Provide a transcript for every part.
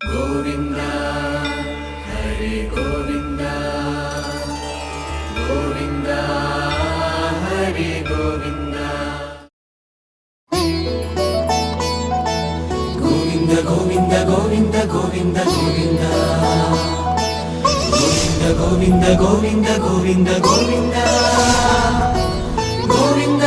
గోవింద హరి గోవింద గోవింద హరి గోవింద గోవింద గోవింద గోవింద గోవింద గోవింద గోవింద గోవింద గోవింద గోవింద గోవింద.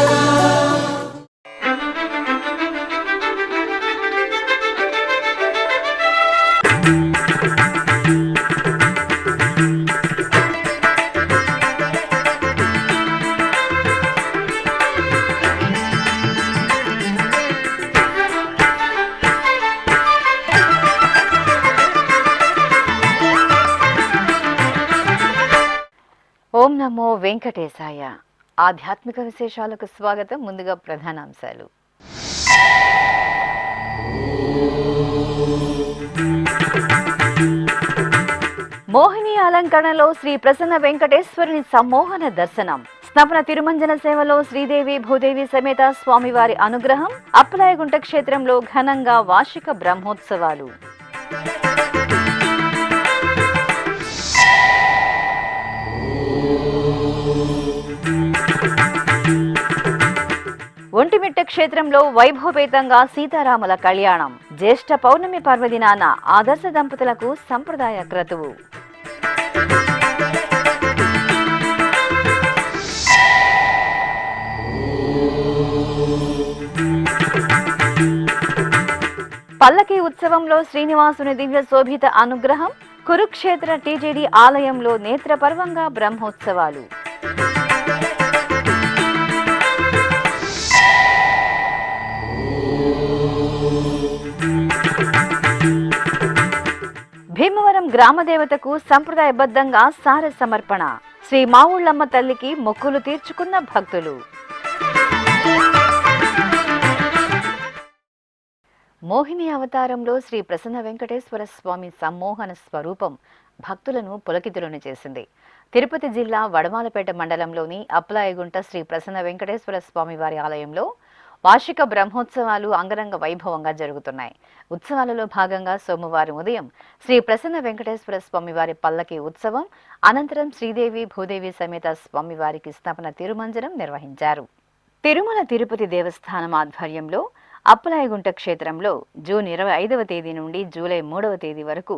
ఓం నమో వెంకటేశాయ. ఆధ్యాత్మిక విశేషాలకు స్వాగతం. ముందుగా ప్రధానాంశాలు. మోహిని అలంకరణలో శ్రీ ప్రసన్న వెంకటేశ్వరుని సమ్మోహన దర్శనం. స్నపన తిరుమంజన సేవలో శ్రీదేవి భూదేవి సమేత స్వామివారి అనుగ్రహం. అప్పలాయగుంట క్షేత్రంలో ఘనంగా వార్షిక బ్రహ్మోత్సవాలు. ఒంటిమిట్ట క్షేత్రంలో వైభవపేతంగా సీతారాముల కళ్యాణం. జ్యేష్ఠ పౌర్ణమి పర్వదినాన ఆదర్శ దంపతులకు సంప్రదాయ క్రతువు. పల్లకి ఉత్సవంలో శ్రీనివాసుని దివ్య శోభిత అనుగ్రహం. కురుక్షేత్ర టీటీడీ ఆలయంలో నేత్రపర్వంగా బ్రహ్మోత్సవాలు. భీమవరం గ్రామదేవతకు సంప్రదాయబద్ధంగా సార సమర్పణ. శ్రీ మావుళ్ళమ్మ తల్లికి మొక్కులు తీర్చుకున్న భక్తులు. మోహిని అవతారంలో శ్రీ ప్రసన్న వెంకటేశ్వర స్వామి సమ్మోహన స్వరూపం భక్తులను పులకితులను చేసింది. తిరుపతి జిల్లా వడమాలపేట మండలంలోని అప్పలాయగుంట శ్రీ ప్రసన్న వెంకటేశ్వర స్వామి వారి ఆలయంలో వార్షిక బ్రహ్మోత్సవాలు అంగరంగ వైభవంగా జరుగుతున్నాయి. ఉత్సవాలలో భాగంగా సోమవారం ఉదయం శ్రీ ప్రసన్న వెంకటేశ్వర స్వామివారి పల్లకి ఉత్సవం అనంతరం శ్రీదేవి భూదేవి సమేత స్వామివారికి స్నపన తిరుమంజనం నిర్వహించారు. తిరుమల తిరుపతి దేవస్థానం ఆధ్వర్యంలో అప్పలాయగుంట క్షేత్రంలో జూన్ 25వ తేదీ నుండి జూలై 3వ తేదీ వరకు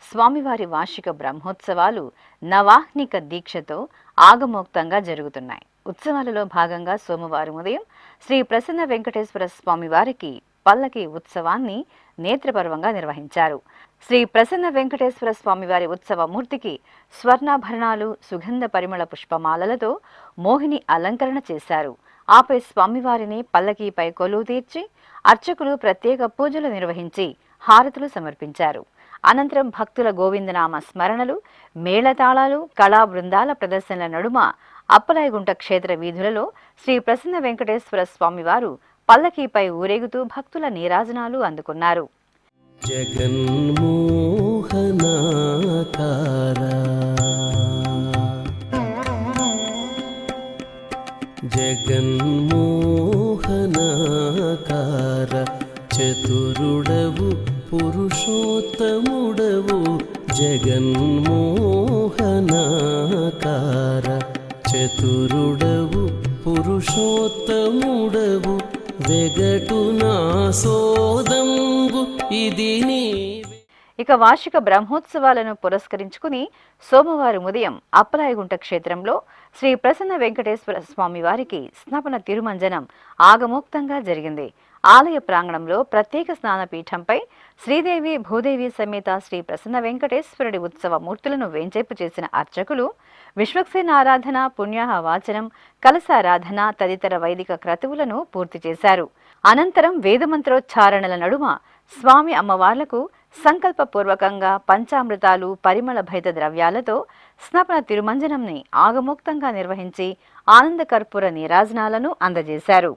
స్వామివారి వార్షిక బ్రహ్మోత్సవాలు నవాహ్నిక దీక్షతో ఆగమోక్తంగా జరుగుతున్నాయి. ఉత్సవాలలో భాగంగా సోమవారం ఉదయం శ్రీ ప్రసన్న వెంకటేశ్వర స్వామి వారికి పల్లకి ఉత్సవాన్ని నేత్రపర్వంగా నిర్వహించారు. శ్రీ ప్రసన్న వెంకటేశ్వర స్వామివారి ఉత్సవ మూర్తికి స్వర్ణాభరణాలు, సుగంధ పరిమళ పుష్పమాలలతో మోహిని అలంకరణ చేశారు. ఆపై స్వామివారిని పల్లకీపై కొలువు తీర్చి అర్చకులు ప్రత్యేక పూజలు నిర్వహించి హారతులు సమర్పించారు. అనంతరం భక్తుల గోవిందనామ స్మరణలు, మేళతాళాలు, కళా బృందాల ప్రదర్శనల నడుమ అప్పలాయగుంట క్షేత్ర వీధులలో శ్రీ ప్రసన్న వెంకటేశ్వర స్వామివారు పల్లకీపై ఊరేగుతూ భక్తుల నీరాజనాలు అందుకున్నారు. జగన్మోహనాకార చతురుడవు పురుషోత్తముడవు. జగన్మోహనాకార చతురుడవు పురుషోత్తముడవు. వెగటు నా సోదంబు ఇది నీవే. ఇక వార్షిక బ్రహ్మోత్సవాలను పురస్కరించుకుని సోమవారం ఉదయం అప్పలాయగుంట క్షేత్రంలో శ్రీ ప్రసన్న వెంకటేశ్వర స్వామి వారికి స్నపన తిరుమంజనం ఆగమోక్తంగా జరిగింది. ఆలయ ప్రాంగణంలో ప్రత్యేక స్నానపీఠంపై శ్రీదేవి భూదేవి సమేత శ్రీ ప్రసన్న వెంకటేశ్వరుడి ఉత్సవ మూర్తులను వేంచేపు చేసిన అర్చకులు విశ్వక్సేన ఆరాధన, పుణ్యాహ వాచనం, కలశారాధన తదితర వైదిక క్రతువులను పూర్తి చేశారు. అనంతరం వేదమంత్రోచ్చారణల నడుమ స్వామి అమ్మవార్లకు సంకల్పపూర్వకంగా పంచామృతాలు, పరిమళ భైత ద్రవ్యాలతో స్నపన తిరుమంజనంని ఆగమోక్తంగా నిర్వహించి ఆనంద కర్పూర నీరాజనాలను అందజేశారు.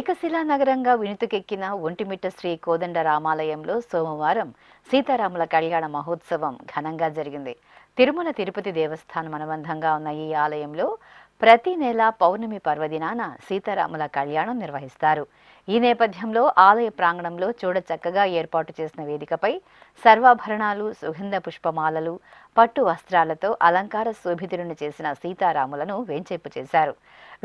ఏకశిలా నగరంగా వినుతుకెక్కిన ఒంటిమిట్ట శ్రీ కోదండ రామాలయంలో సోమవారం సీతారాముల కళ్యాణ మహోత్సవం ఘనంగా జరిగింది. తిరుమల తిరుపతి దేవస్థానం అనుబంధంగా ఉన్న ఈ ఆలయంలో ప్రతి నెల పౌర్ణమి పర్వదినాన సీతారాముల కళ్యాణం నిర్వహిస్తారు. ఈ నేపథ్యంలో ఆలయ ప్రాంగణంలో చూడచక్కగా ఏర్పాటు చేసిన వేదికపై సర్వాభరణాలు, సుగంధ పుష్పమాలలు, పట్టు వస్త్రాలతో అలంకార శోభితులను చేసిన సీతారాములను వేంచేపు చేశారు.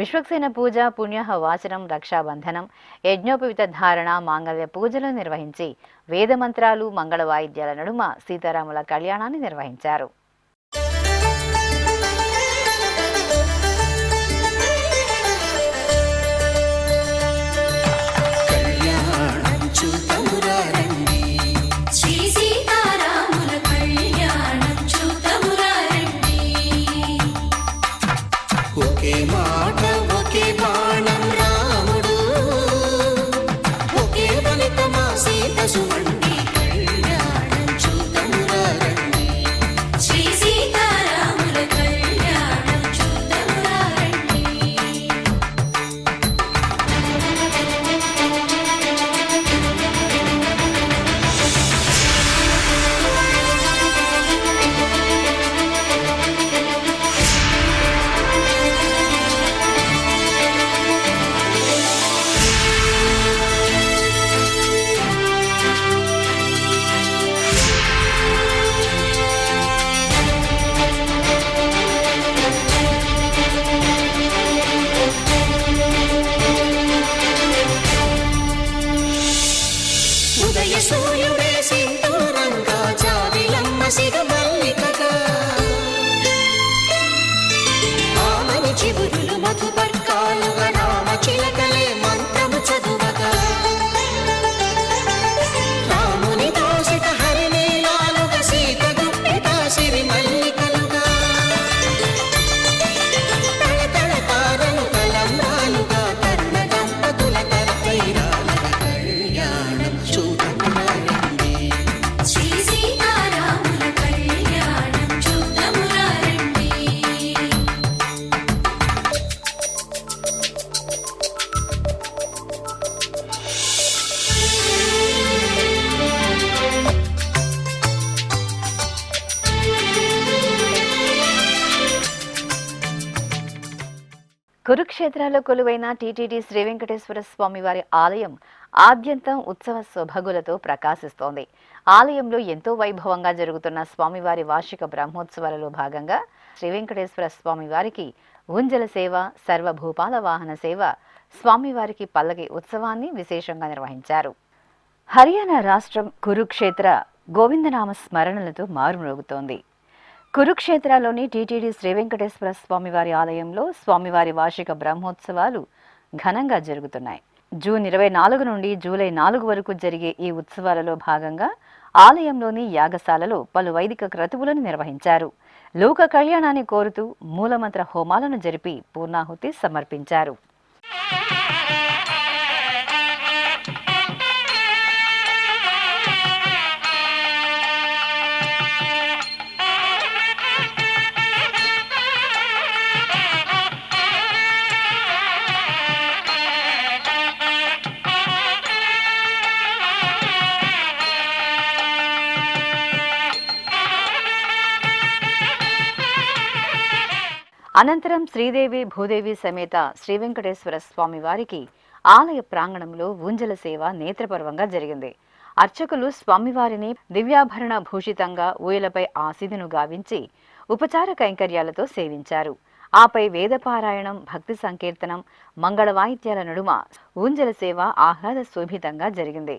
విశ్వక్సేన పూజ, పుణ్యాహ వాచనం, రక్షాబంధనం, యజ్ఞోపవిత ధారణ, మాంగళ్య పూజలు నిర్వహించి వేదమంత్రాలు, మంగళ వాయిద్యాల నడుమ సీతారాముల కళ్యాణాన్ని నిర్వహించారు. కురుక్షేత్రాలో కొలువైన టీటీడీ శ్రీ వెంకటేశ్వర స్వామి వారి ఆలయం ఆద్యంతం ఉత్సవ శోభగులతో ప్రకాశిస్తోంది. ఆలయంలో ఎంతో వైభవంగా జరుగుతున్న స్వామివారి వార్షిక బ్రహ్మోత్సవాలలో భాగంగా శ్రీ వెంకటేశ్వర స్వామి వారికి ఊంజల సేవ, సర్వభూపాల వాహన సేవ, స్వామివారికి పల్లకి ఉత్సవాన్ని విశేషంగా నిర్వహించారు. హర్యానా రాష్ట్రం కురుక్షేత్ర గోవిందనామ స్మరణలతో మారుమ్రోగుతోంది. కురుక్షేత్రలోని టీటీడీ శ్రీ వెంకటేశ్వర స్వామివారి ఆలయంలో స్వామివారి వార్షిక బ్రహ్మోత్సవాలు ఘనంగా జరుగుతున్నాయి. జూన్ 24 నుండి జూలై 4 వరకు జరిగే ఈ ఉత్సవాలలో భాగంగా ఆలయంలోని యాగశాలలో పలు వైదిక క్రతువులను నిర్వహించారు. లోక కళ్యాణాన్ని కోరుతూ మూలమంత్ర హోమాలను జరిపి పూర్ణాహుతి సమర్పించారు. అనంతరం శ్రీదేవి భూదేవి సమేత శ్రీ వెంకటేశ్వర స్వామి వారికి ఆలయ ప్రాంగణంలో ఊంజల సేవ నేత్రపర్వంగా జరిగింది. అర్చకులు స్వామివారిని దివ్యాభరణ భూషితంగా ఊయలపై ఆసీనును గావించి ఉపచార కైంకర్యాలతో సేవించారు. ఆపై వేదపారాయణం, భక్తి సంకీర్తనం, మంగళ వాయిద్యాల నడుమ ఊంజల సేవ ఆహ్లాద శోభితంగా జరిగింది.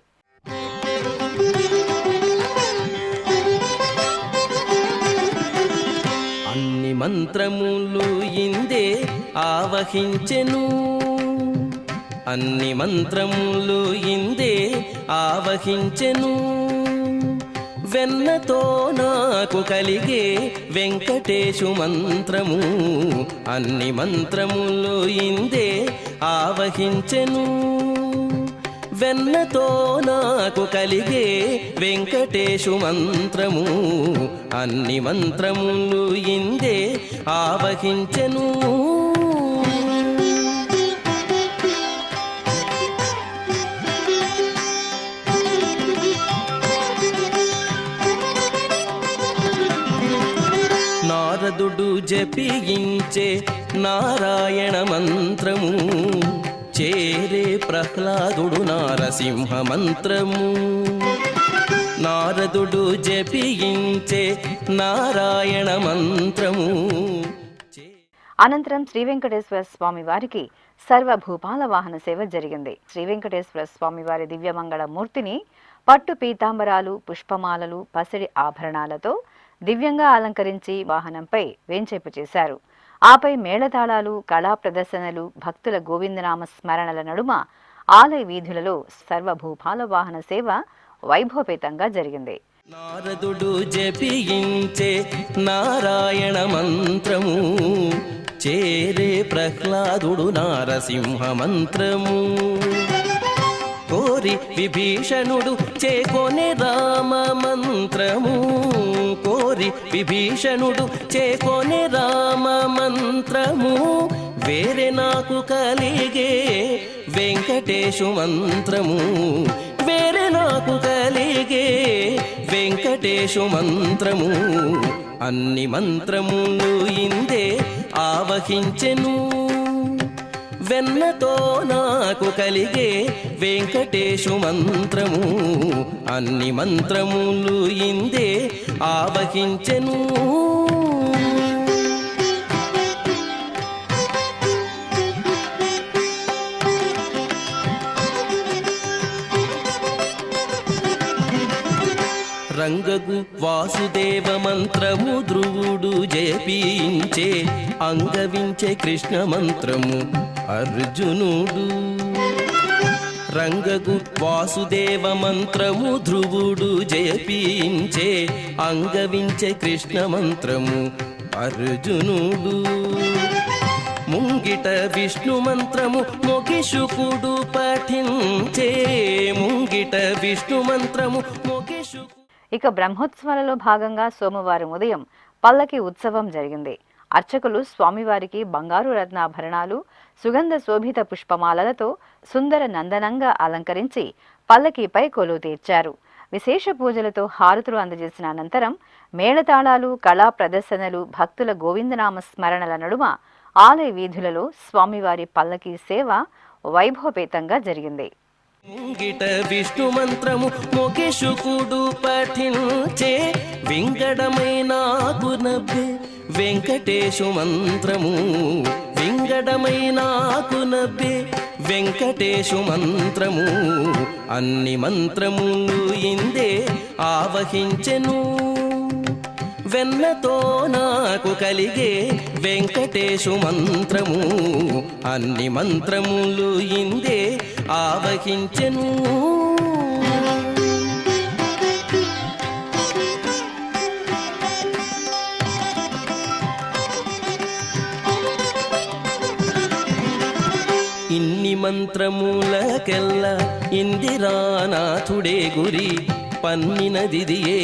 అన్ని మంత్రములు ఇందే ఆవహించెను, అన్ని మంత్రములు ఇందే ఆవహించెను, వెన్నతో నాకు కలిగే వెంకటేశు మంత్రము, అన్ని మంత్రములు ఇందే ఆవహించెను, వెన్నతో నాకు కలిగే వెంకటేశు మంత్రము, అన్ని మంత్రములు ఇందే ఆవహించెను. నారదుడు జపించే నారాయణ మంత్రము చేరే ప్రహ్లాదుడు నారసింహ మంత్రము. నారదుడు జపించే నారాయణ మంత్రము. అనంతరం శ్రీ వెంకటేశ్వర స్వామి వారికి సర్వభూపాల వాహన సేవ జరిగింది. శ్రీ వెంకటేశ్వర స్వామి వారి దివ్యమంగళ మూర్తిని పట్టు పీతాంబరాలు, పుష్పమాలలు, పసిడి ఆభరణాలతో దివ్యంగా అలంకరించి వాహనంపై వేంచేపు చేశారు. ఆపై మేళతాళాలు, కళా ప్రదర్శనలు, భక్తుల గోవిందనామ స్మరణల నడుమ ఆలయ వీధులలో సర్వభూపాల వాహన సేవ వైభవపేతంగా జరిగింది. నారదుడు జపించే నారాయణ మంత్రము చేరే ప్రహ్లాదుడు నారసింహ మంత్రము. కోరి విభీషణుడు చేకొనే రామ మంత్రము. కోరి విభీషణుడు చేకొనే రామ మంత్రము. వేరే నాకు కలిగే వెంకటేశు మంత్రము. వేరే నాకు కలిగే వెంకటేశు మంత్రము. అన్ని మంత్రములు ఇందే ఆవహించెను. వెన్నతో నాకు కలిగే వెంకటేశు మంత్రము. అన్ని మంత్రములు ఇందే ఆవహించెను. రంగగు వాసుదేవ మంత్రము ధ్రువుడు జపించే అంగవించే కృష్ణ మంత్రము అర్జునుడు. రంగగు వాసుదేవ మంత్రము ధ్రువుడు జపించే అంగవించే కృష్ణ మంత్రము అర్జునుడు. ముంగిట విష్ణు మంత్రము మొగిషుకుడు పఠించే. ముంగిట విష్ణు మంత్రము మొగిషుకు. ఇక బ్రహ్మోత్సవాలలో భాగంగా సోమవారం ఉదయం పల్లకి ఉత్సవం జరిగింది. అర్చకులు స్వామివారికి బంగారు రత్నాభరణాలు, సుగంధ శోభిత పుష్పమాలలతో సుందర నందనంగా అలంకరించి పల్లకీపై కొలువు తీర్చారు. విశేష పూజలతో హారతులు అందజేసిన అనంతరం మేళతాళాలు, కళా ప్రదర్శనలు, భక్తుల గోవిందనామ స్మరణల నడుమ ఆలయ వీధులలో స్వామివారి పల్లకీ సేవ వైభవపేతంగా జరిగింది. ముంగిట విష్ణు మంత్రము మొగిషుకుడు పఠించే వింగడమైన గుణబ్బే వెంకటేశు మంత్రము. వింగడమైన గుణబ్బే వెంకటేశు మంత్రము. అన్ని మంత్రములు ఇందే ఆవహించెను. వెన్నతో నాకు కలిగే వెంకటేశు మంత్రము. అన్ని మంత్రములు ఇందే ఆవహించెను. ఇన్ని మంత్రములకెల్ల ఇందిరానాథుడే గురి పన్నినదిదియే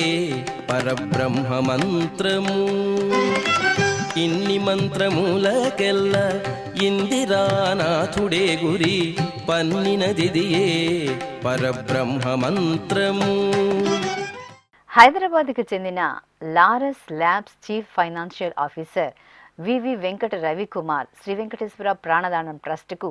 పరబ్రహ్మ మంత్రము. ఇన్ని మంత్రములకెల్ల ఇందిరానాథుడే గురి పన్నినదిదియే పరబ్రహ్మ మంత్రము. హైదరాబాద్కు చెందిన Laurus labs chief financial officer VV Venkata Ravikumar Shri Venkateswara ప్రాణదానం ట్రస్టుకు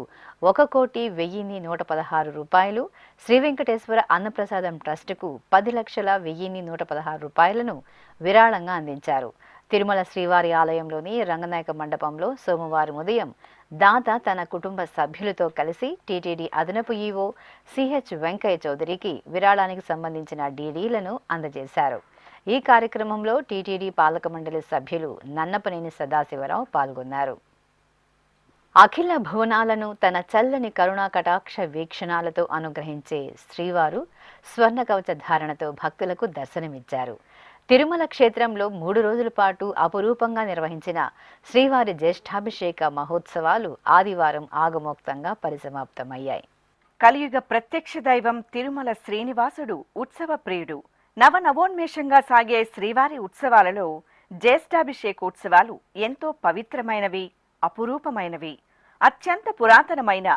1,10,116 రూపాయలు, శ్రీ వెంకటేశ్వర అన్నప్రసాదం ట్రస్టుకు 10,01,116 రూపాయలను విరాళంగా అందించారు. తిరుమల శ్రీవారి ఆలయంలోని రంగనాయక మండపంలో సోమవారం ఉదయం దాత తన కుటుంబ సభ్యులతో కలిసి టీటీడీ అదనపు ఈవో సిహెచ్ వెంకయ్య చౌదరికి విరాళానికి సంబంధించిన డీడీలను అందజేశారు. ఈ కార్యక్రమంలో టీటీడీ పాలక మండలి సభ్యులు నన్నపనేని సదాశివరావు పాల్గొన్నారు. అఖిల భువనాలను తన చల్లని కరుణా కటాక్ష వీక్షణాలతో అనుగ్రహించే శ్రీవారు స్వర్ణ కవచ ధారణతో భక్తులకు దర్శనమిచ్చారు. తిరుమల క్షేత్రంలో 3 రోజుల పాటు అపురూపంగా నిర్వహించిన శ్రీవారి జ్యేష్ఠాభిషేక మహోత్సవాలు ఆదివారం ఆగమోక్తంగా పరిసమాప్తమయ్యాయి. కలియుగ ప్రత్యక్ష దైవం తిరుమల శ్రీనివాసుడు ఉత్సవ ప్రియుడు. నవనవోన్మేషంగా సాగే శ్రీవారి ఉత్సవాలలో జ్యేష్ఠాభిషేకోత్సవాలు ఎంతో పవిత్రమైనవి, అపురూపమైనవి. అత్యంత పురాతనమైన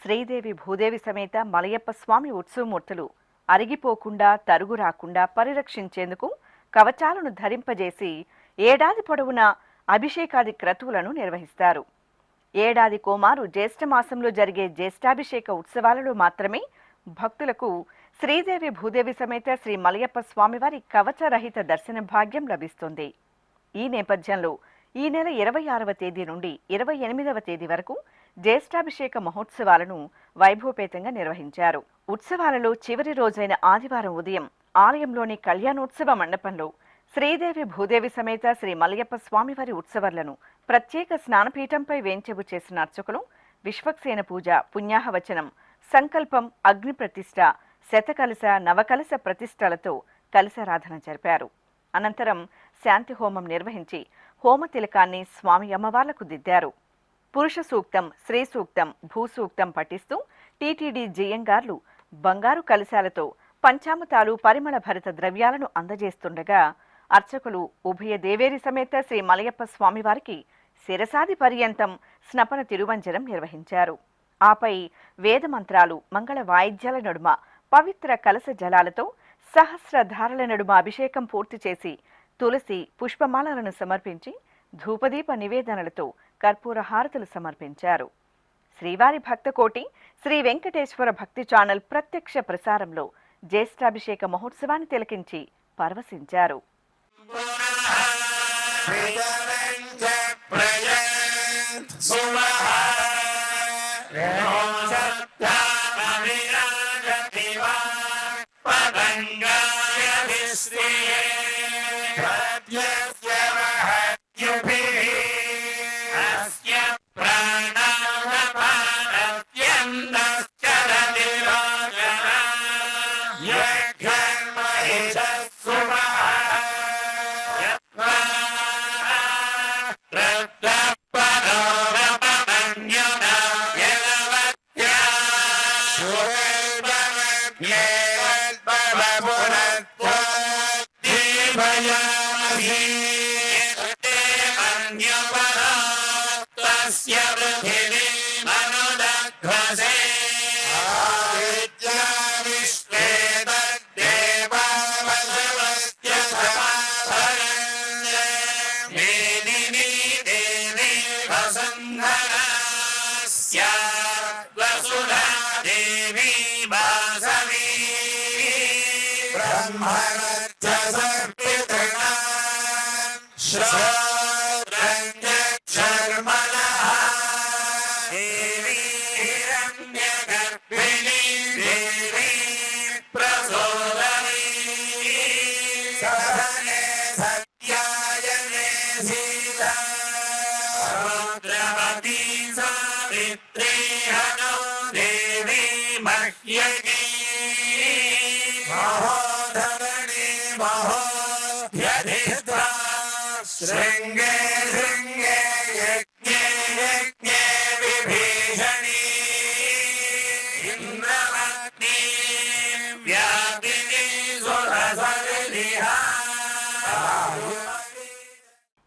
శ్రీదేవి భూదేవి సమేత మలయప్ప స్వామి ఉత్సవమూర్తులు అరిగిపోకుండా, తరుగు రాకుండా పరిరక్షించేందుకు కవచాలను ధరింపజేసి ఏడాది పొడవునా అభిషేకాది క్రతువులను నిర్వహిస్తారు. ఏడాది కోమారు జ్యేష్ఠ మాసంలో జరిగే జ్యేష్ఠాభిషేక ఉత్సవాలలో మాత్రమే భక్తులకు శ్రీదేవి భూదేవి సమేత శ్రీ మలయప్ప స్వామివారి కవచరహిత దర్శన భాగ్యం లభిస్తుంది. ఈ నేపథ్యంలో ఈ నెల 26వ తేదీ నుండి 28వ తేదీ వరకు జ్యేష్ఠాభిషేక మహోత్సవాలను వైభవపేతంగా నిర్వహించారు. ఉత్సవాలలో చివరి రోజైన ఆదివారం ఉదయం ఆలయంలోని కళ్యాణోత్సవ మండపంలో శ్రీదేవి భూదేవి సమేత శ్రీ మలయప్ప స్వామివారి ఉత్సవాలను ప్రత్యేక స్నానపీఠంపై వేంచెవు చేసిన అర్చకులు విశ్వక్సేన పూజ, పుణ్యాహవచనం, సంకల్పం, అగ్ని ప్రతిష్ఠ, శతకలశ, నవకలశ ప్రతిష్టలతో కలశారాధన జరిపారు. అనంతరం శాంతి హోమం నిర్వహించి హోమ తిలకాన్ని స్వామి అమ్మవార్లకు దిద్దారు. పురుష సూక్తం, స్త్రీ సూక్తం, భూసూక్తం పఠిస్తూ టీటీడీ జియంగార్లు బంగారు కలశాలతో పంచామృతాలు, పరిమళ భరిత ద్రవ్యాలను అందజేస్తుండగా అర్చకులు ఉభయ దేవేరి సమేత శ్రీ మలయప్ప స్వామివారికి శిరసాది పర్యంతం స్నపన తిరువంజనం నిర్వహించారు. ఆపై వేదమంత్రాలు, మంగళ వాయిద్యాల నడుమ పవిత్ర కలశ జలాలతో సహస్రధారల నడుమ అభిషేకం పూర్తి చేసి తులసి పుష్పమాలలను సమర్పించి ధూపదీప నివేదనలతో కర్పూర హారతులు సమర్పించారు. శ్రీవారి భక్తకోటి శ్రీ వెంకటేశ్వర భక్తి ఛానల్ ప్రత్యక్ష ప్రసారంలో జ్యేష్ఠాభిషేక మహోత్సవాన్ని తిలకించి పరవశించారు.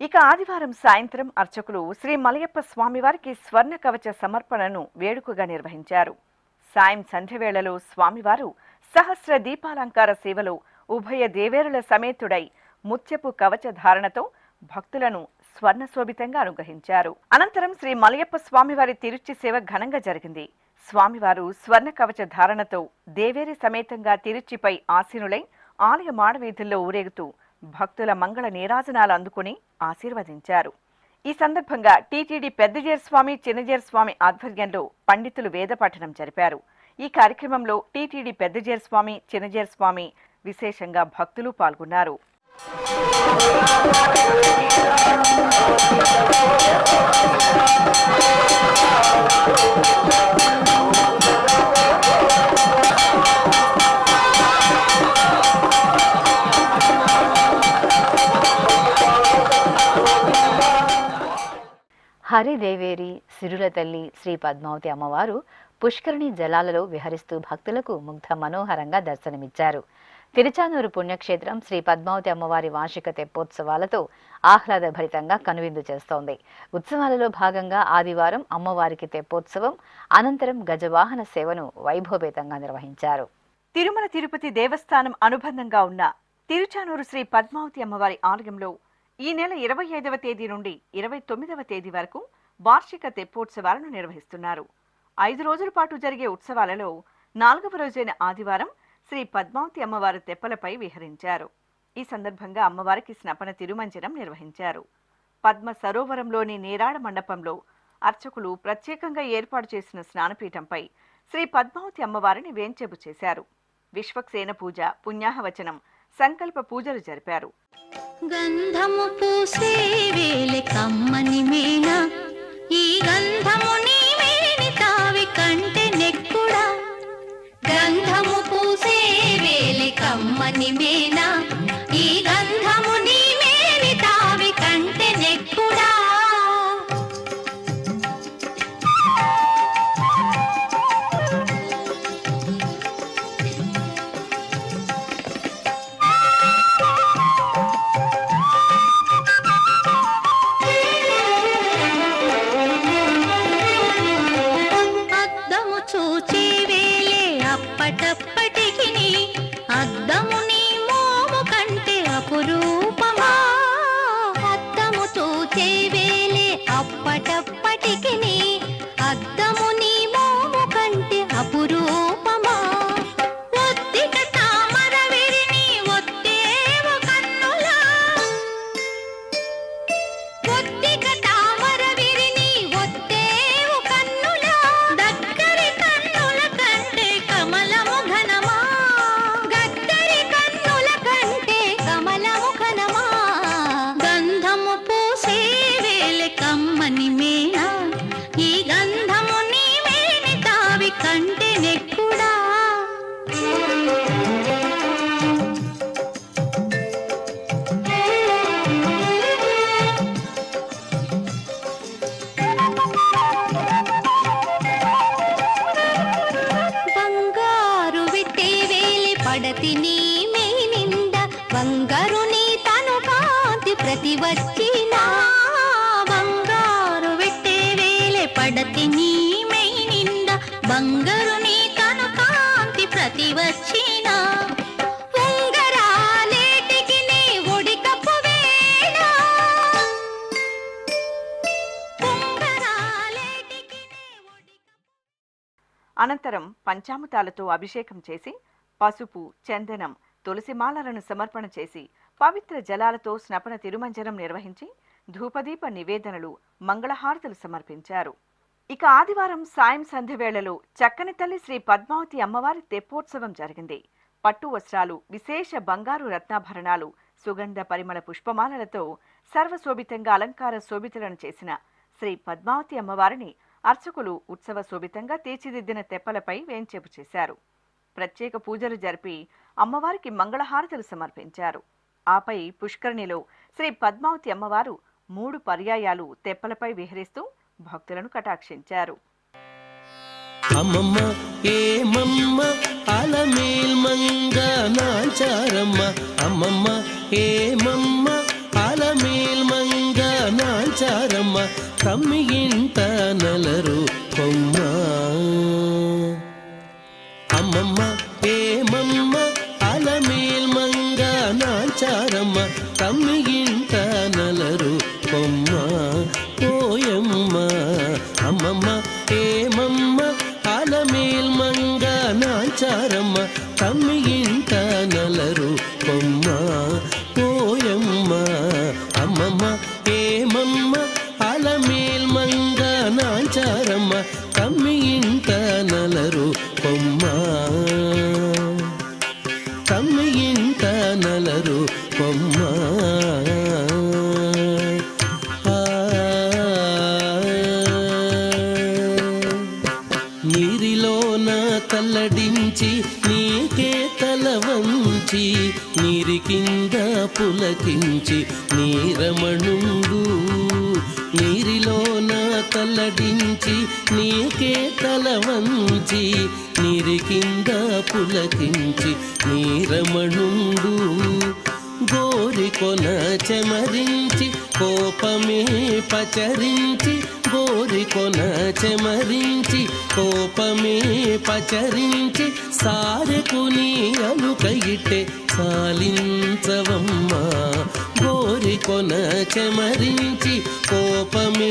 ఇక ఆదివారం సాయంత్రం అర్చకులు శ్రీ మలయప్ప స్వామివారికి స్వర్ణ కవచ సమర్పణను వేడుకగా నిర్వహించారు. సాయం సంధ్యవేళలో స్వామివారు సహస్ర దీపాలంకార సేవలో ఉభయ దేవేరుల సమేతుడై ముత్యపు కవచ ధారణతో భక్తులను స్వర్ణ శోభితంగా అనుగ్రహించారు. అనంతరం శ్రీ మలయప్ప స్వామివారి తిరుచి సేవ ఘనంగా జరిగింది. స్వామివారు స్వర్ణ కవచ ధారణతో దేవేరి సమేతంగా తిరుచిపై ఆసీనులై ఆలయ మాడవీధుల్లో ఊరేగుతూ భక్తుల మంగళ నీరాజనాలు అందుకుని ఆశీర్వదించారు. ఈ సందర్భంగా టీటీడీ పెద్దజేర్ స్వామి, చిన్నజేర్ స్వామి ఆధ్వర్యంలో పండితులు వేద పఠనం జరిపారు. ఈ కార్యక్రమంలో టీటీడీ పెద్దజేర్ స్వామి, చిన్నజేర్ స్వామి విశేషంగా భక్తులు పాల్గొన్నారు. హరిదేవేరి సిరుల తల్లి శ్రీ పద్మావతి అమ్మవారు పుష్కరిణి జలాలలో విహరిస్తూ భక్తులకు ముగ్ధ మనోహరంగా దర్శనమిచ్చారు. తిరుచానూరు పుణ్యక్షేత్రం శ్రీ పద్మావతి అమ్మవారి వార్షిక తెప్పోత్సవాలతో ఆహ్లాదభరితంగా కనువిందు చేస్తోంది. ఉత్సవాలలో భాగంగా ఆదివారం అమ్మవారికి తెప్పోత్సవం, అనంతరం గజవాహన సేవను వైభవపేతంగా నిర్వహించారు. తిరుమల తిరుపతి దేవస్థానం అనుబంధంగా ఉన్న తిరుచానూరు శ్రీ పద్మావతి అమ్మవారి ఆలయంలో ఈ నెల 25వ తేదీ నుండి 29వ తేదీ వరకు వార్షిక తెప్పోత్సవాలను నిర్వహిస్తున్నారు. 5 రోజుల పాటు జరిగే ఉత్సవాలలో 4వ రోజైన ఆదివారం శ్రీ పద్మావతి అమ్మవారు తెప్పలపై విహరించారు. ఈ సందర్భంగా అమ్మవారికి స్నపన తిరుమంజనం నిర్వహించారు. పద్మ సరోవరంలోని నీరాడ మండపంలో అర్చకులు ప్రత్యేకంగా ఏర్పాటు చేసిన స్నానపీఠంపై శ్రీ పద్మావతి అమ్మవారిని వేంచేపు చేశారు. విశ్వక్సేన పూజ, పుణ్యాహవచనం, సంకల్ప పూజలు జరిపారు. గంధము పూసే వేలే కమ్మని మేన, ఈ గంధము నీ మేని తావి కంటే నెక్కుడా. గంధము పూసే వేలే కమ్మని మేన, ఈ గంధము నీ మేని తావి కంటే నెక్కుడా. అప్పటప్పటికి అద్దము నీ మోము కంటే అపురూపమా. అద్దము చూచే వేలే అప్పటప్పటికి అద్దము నీ మోము కంటే అపురూపమా. ఒత్తిక తామర విరిని ఒత్తేవు కన్నులా, ఒత్తిక తామర విరిని ఒత్తేవు కన్నులా. దగ్గరి కన్నుల కంటే కమలము ఘనమా, గద్దరి కన్నుల కంటే కమలము ఘనమా. గంధము పూసే వేలే కమ్మని మేనా, ఈ గంధము నీ మేని తావి కంటే నెక్కుడా. బంగారు విట్టే వేలి పడతి నీ మేనింద, బంగారు నీ తను కాంతి ప్రతి వచ్చిన. బంగారు విట్టే వేలి పడతి నీ మేనింద, బంగారు నీ తను కాంతి ప్రతి వచ్చిన. ఉంగరాలేటికి నీ ఒడికప్పు వేళ, ఉంగరాలేటికి నీ ఒడికప్పు. అనంతరం పంచామృతాలతో అభిషేకం చేసి పసుపు, చందనం, తులసిమాలలను సమర్పణ చేసి పవిత్ర జలాలతో స్నపన తిరుమంజనం నిర్వహించి ధూపదీప నివేదనలు, మంగళహారతులు సమర్పించారు. ఇక ఆదివారం సాయం సంధ్య వేళలో చక్కని తల్లి శ్రీ పద్మావతి అమ్మవారి తెప్పోత్సవం జరిగింది. పట్టు వస్త్రాలు, విశేష బంగారు రత్నాభరణాలు, సుగంధ పరిమళ పుష్పమాలలతో సర్వశోభితంగా అలంకార శోభితులను చేసిన శ్రీ పద్మావతి అమ్మవారిని అర్చకులు ఉత్సవ శోభితంగా తీర్చిదిద్దిన తెప్పలపై వేంచేపు చేశారు. ప్రత్యేక పూజలు జరిపి అమ్మవారికి మంగళహారతులు సమర్పించారు. ఆపై పుష్కరిణిలో శ్రీ పద్మావతి అమ్మవారు 3 పర్యాయాలు తెప్పలపై విహరిస్తూ భక్తులను కటాక్షించారు. అమ్మమ్మ ఏమమ్మ అలమేల్ మంగ నాచారమ్మ, అమ్మమ్మ ఏమమ్మ అలమేల్ మంగ నాచారమ్మ, తమ్మియింట నలరు కొమ్మ. అమ్మమ్మ ఏమమ్మ అలమేల్ మంగ నాచారమ్మ, తమ్మియింట నలరు కొమ్మ. పోయమ్మ అమ్మమ్మ ఏమమ్మ అలమేల్ మంగ నాచారమ్మ, తమ్మియింట నలరు కొమ్మ. పోయమ్మ అమ్మమ్మ ఏమమ్మ అలమేల్ మంగ నాచారమ్మ, తమ్మియింట నలరు కొమ్మ. తమ్మియింట నలరు కొమ్మ. నీరిలోన తల్లడించి నీకే తల వంచి, నీరి కింద పులకించి నీరమణుండు. నీరిలోన తల్లడించి నీకే తల వంచి, నీరి కింద పులకించి నీరమణుండు. గోరికొన చెమరించి కోపమే పచరించి, గోరికొన చెమరించి కోపమే పచరించి, సారెకు నీ అలుకయిటే సాలించవమ్మ. గోరికొన కొన చెమరించి కోపమే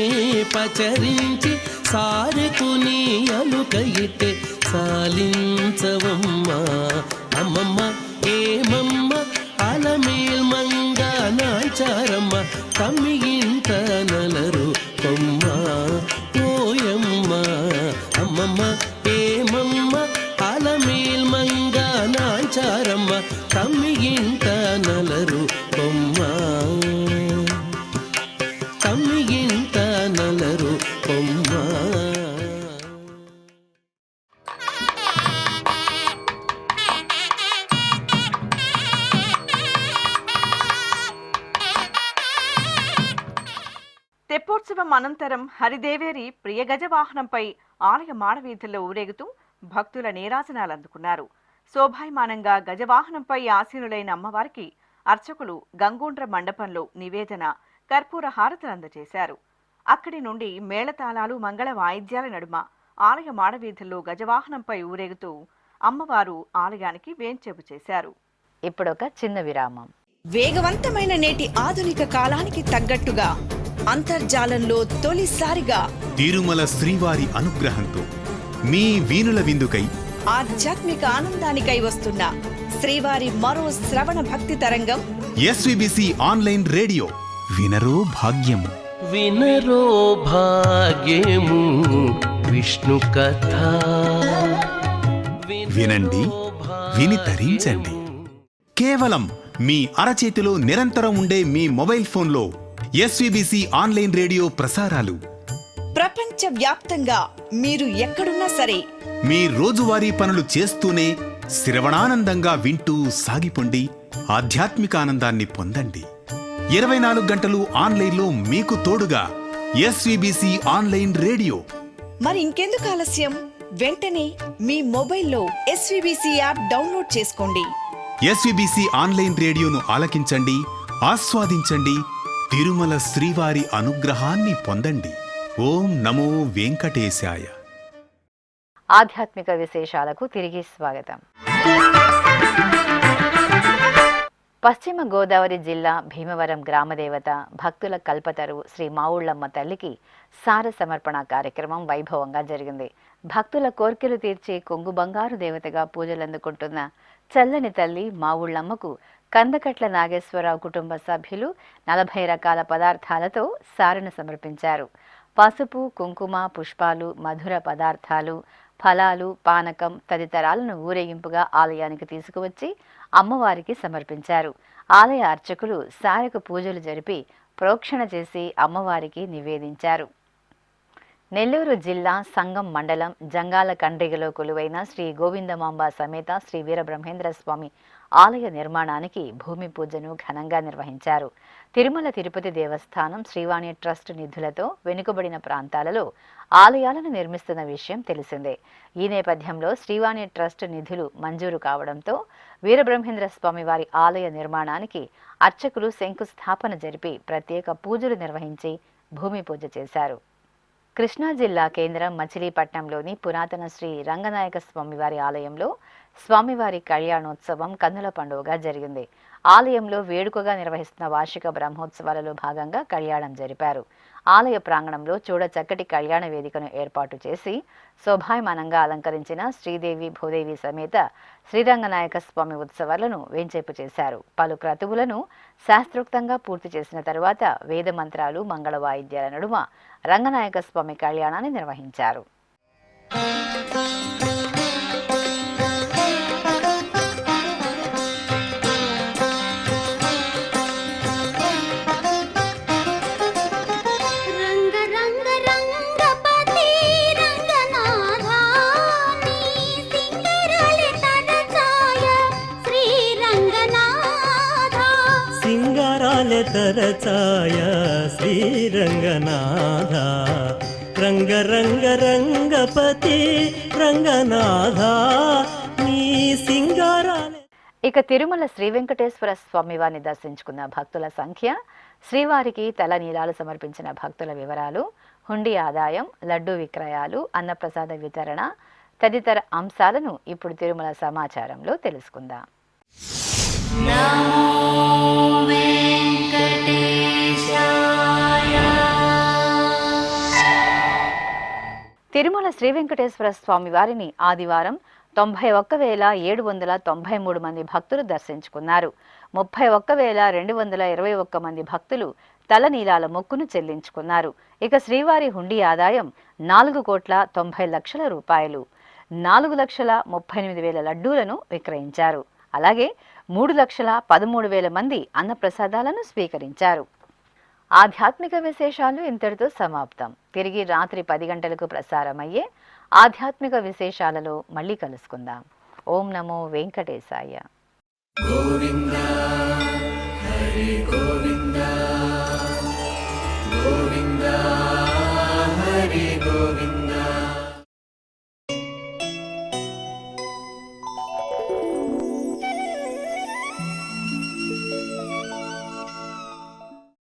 పచరించి సారెకు నీ అలుకయితే సాలించవమ్మా అమ్మమ్మ ఏమమ్మ అలమేల్ మంగ నాచారమ్మ తమ్మిగింత నలరు కొమ్మ ఓయమ్మ అమ్మమ్మ ఏమమ్మ అలమేల్ మంగ నాచారమ్మ తమ్మిగింత నలరు కొమ్మ తమ్మిగింత నలరు కొమ్మ. తెప్పోత్సవం అనంతరం హరిదేవేరి ప్రియగజ వాహనంపై ఆలయ మాడవీధుల్లో ఊరేగుతూ భక్తుల నీరాజనాలు అందుకున్నారు. శోభాయమానంగా గజవాహనంపై ఆసీనులైన అమ్మవారికి అర్చకులు గంగూండ్ర మండపంలో నివేదన కర్పూర హారతులు అందజేశారు. అక్కడి నుండి మేళతాళాలు మంగళ వాయిద్యాల నడుమ ఆలయ మాడవీధుల్లో గజవాహనంపై ఊరేగుతూ అమ్మవారు ఆలయానికి వేంచేపు చేశారు. ఇప్పుడొక చిన్న విరామం. వేగవంతమైన నేటి ఆధునిక కాలానికి తగ్గట్టుగా అంతర్జాలంలో తొలిసారిగా తిరుమల శ్రీవారి అనుగ్రహంతో మీ వీణుల విందుకై ఆధ్యాత్మిక ఆనందానికై వస్తున్న శ్రీవారి మరో శ్రవణ భక్తి తరంగం ఎస్విబిసి ఆన్లైన్ రేడియో వినరో భాగ్యము. వినరో భాగ్యము విష్ణు కథ వినండి, విని తరించండి. కేవలం మీ అరచేతిలో నిరంతరం ఉండే మీ మొబైల్ ఫోన్లో ఎస్విబిసి ఆన్లైన్ రేడియో ప్రసారాలు ప్రపంచ వ్యాప్తంగా మీరు ఎక్కడున్నా సరే మీ రోజువారీ పనులు చేస్తూనే శ్రవణానందంగా వింటూ సాగిపోండి, ఆధ్యాత్మిక ఆనందాన్ని పొందండి. 24 గంటలు ఆన్లైన్లో మీకు తోడుగా ఎస్విబిసి ఆన్లైన్ రేడియో. మరి ఇంకెందుకు ఆలస్యం? వెంటనే మీ మొబైల్లో ఎస్విబిసి యాప్ డౌన్లోడ్ చేసుకోండి. ఎస్విబిసి ఆన్లైన్ రేడియోను ఆలకించండి, ఆస్వాదించండి, తిరుమల శ్రీవారి అనుగ్రహాన్ని పొందండి. ఓం నమో వెంకటేశాయ. ఆధ్యాత్మిక విశేషాలకు తిరిగి స్వాగతం. పశ్చిమ గోదావరి జిల్లా భీమవరం గ్రామదేవత భక్తుల కల్పతరు శ్రీ మావుళ్ళమ్మ తల్లికి సార సమర్పణ కార్యక్రమం వైభవంగా జరిగింది. భక్తుల కోర్కెలు తీర్చే కొంగు బంగారు దేవతగా పూజలందుకుంటున్న చల్లని తల్లి మావుళ్ళమ్మకు కందకట్ల నాగేశ్వరరావు కుటుంబ సభ్యులు 40 రకాల పదార్థాలతో సారను సమర్పించారు. పసుపు, కుంకుమ, పుష్పాలు, మధుర పదార్థాలు, ఫలాలు, పానకం తదితరాలను ఊరేగింపుగా ఆలయానికి తీసుకువచ్చి అమ్మవారికి సమర్పించారు. ఆలయ అర్చకులు సారకు పూజలు జరిపి ప్రోక్షణ చేసి అమ్మవారికి నివేదించారు. నెల్లూరు జిల్లా సంగం మండలం జంగాల కండ్రిగలో కొలువైన శ్రీ గోవిందమాంబ సమేత శ్రీ వీరబ్రహ్మేంద్ర స్వామి ఆలయ నిర్మాణానికి భూమి పూజను ఘనంగా నిర్వహించారు. తిరుమల తిరుపతి దేవస్థానం శ్రీవాణి ట్రస్ట్ నిధులతో వెనుకబడిన ప్రాంతాలలో ఆలయాలను నిర్మిస్తున్న విషయం తెలిసిందే. ఈ నేపథ్యంలో శ్రీవాణి ట్రస్ట్ నిధులు మంజూరు కావడంతో వీరబ్రహ్మేంద్ర స్వామి వారి ఆలయ నిర్మాణానికి అర్చకులు శంకుస్థాపన జరిపి ప్రత్యేక పూజలు నిర్వహించి భూమి పూజ చేశారు. కృష్ణా జిల్లా కేంద్రం మచిలీపట్నంలోని పురాతన శ్రీ రంగనాయక స్వామివారి ఆలయంలో స్వామివారి కళ్యాణోత్సవం కన్నుల పండుగగా జరిగింది. ఆలయంలో వేడుకగా నిర్వహిస్తున్న వార్షిక బ్రహ్మోత్సవాలలో భాగంగా కళ్యాణం జరిపారు. ఆలయ ప్రాంగణంలో చూడ చక్కటి కళ్యాణ వేదికను ఏర్పాటు చేసి శోభాయమానంగా అలంకరించిన శ్రీదేవి భూదేవి సమేత శ్రీరంగనాయక స్వామి ఉత్సవాలను వేంచేపు చేశారు. పలు క్రతువులను శాస్త్రోక్తంగా పూర్తి చేసిన తరువాత వేద మంత్రాలు, మంగళ వాయిద్యాల నడుమ రంగనాయక స్వామి కళ్యాణాన్ని నిర్వహించారు. తరచాయ శ్రీరంగనాథ రంగ రంగ రంగపతి రంగనాథ నీ సింగారాల. ఇక తిరుమల శ్రీ వెంకటేశ్వర స్వామి వారిని దర్శించుకున్న భక్తుల సంఖ్య, శ్రీవారికి తల నీలాలు సమర్పించిన భక్తుల వివరాలు, హుండీ ఆదాయం, లడ్డూ విక్రయాలు, అన్నప్రసాద వితరణ తదితర అంశాలను ఇప్పుడు తిరుమల సమాచారంలో తెలుసుకుందాం. నమో వెంకటేశాయ. తిరుమల శ్రీ వెంకటేశ్వర స్వామి వారిని ఆదివారం 91,793 మంది భక్తులు దర్శించుకున్నారు. 31,221 మంది భక్తులు తలనీలాల మొక్కును చెల్లించుకున్నారు. ఇక శ్రీవారి హుండీ ఆదాయం 4,90,00,000 రూపాయలు. 4,38,000 లడ్డూలను విక్రయించారు. అలాగే 3,13,000 మంది అన్నప్రసాదాలను స్వీకరించారు. ఆధ్యాత్మిక విశేషాలు ఇంతటితో సమాప్తం. తిరిగి రాత్రి 10 గంటలకు ప్రసారమయ్యే ఆధ్యాత్మిక విశేషాలలో మళ్ళీ కలుసుకుందాం. ఓం నమో వెంకటేశాయ. గోవింద హరి గోవింద.